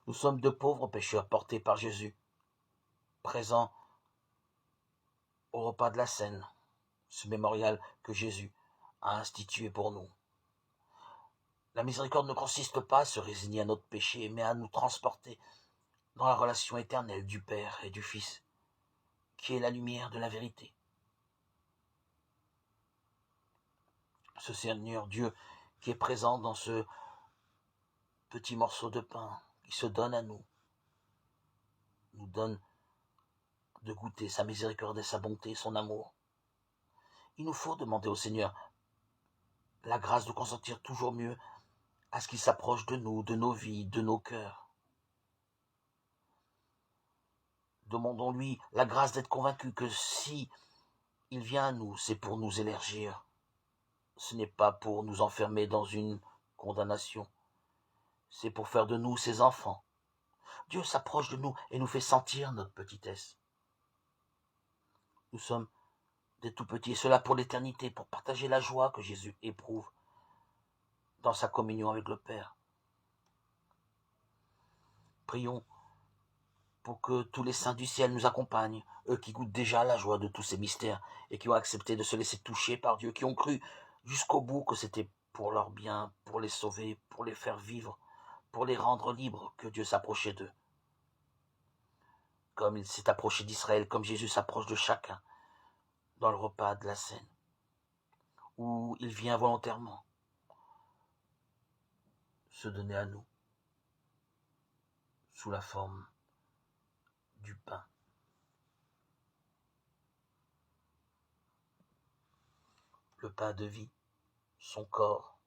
Nous sommes de pauvres pécheurs portés par Jésus, présents au repas de la Cène, ce mémorial que Jésus a institué pour nous. La miséricorde ne consiste pas à se résigner à notre péché, mais à nous transporter dans la relation éternelle du Père et du Fils, qui est la lumière de la vérité. Ce Seigneur Dieu qui est présent dans ce petit morceau de pain, qui se donne à nous donne de goûter sa miséricorde et sa bonté, son amour. Il nous faut demander au Seigneur la grâce de consentir toujours mieux à ce qu'il s'approche de nous, de nos vies, de nos cœurs. Demandons-lui la grâce d'être convaincus que si il vient à nous, c'est pour nous élargir. Ce n'est pas pour nous enfermer dans une condamnation. C'est pour faire de nous ses enfants. Dieu s'approche de nous et nous fait sentir notre petitesse. Nous sommes des tout petits, et cela pour l'éternité, pour partager la joie que Jésus éprouve dans sa communion avec le Père. Prions pour que tous les saints du ciel nous accompagnent, eux qui goûtent déjà la joie de tous ces mystères et qui ont accepté de se laisser toucher par Dieu, qui ont cru jusqu'au bout que c'était pour leur bien, pour les sauver, pour les faire vivre, pour les rendre libres, que Dieu s'approchait d'eux. Comme il s'est approché d'Israël, comme Jésus s'approche de chacun dans le repas de la Cène, où il vient volontairement se donner à nous sous la forme du pain. Le pain de vie, son corps,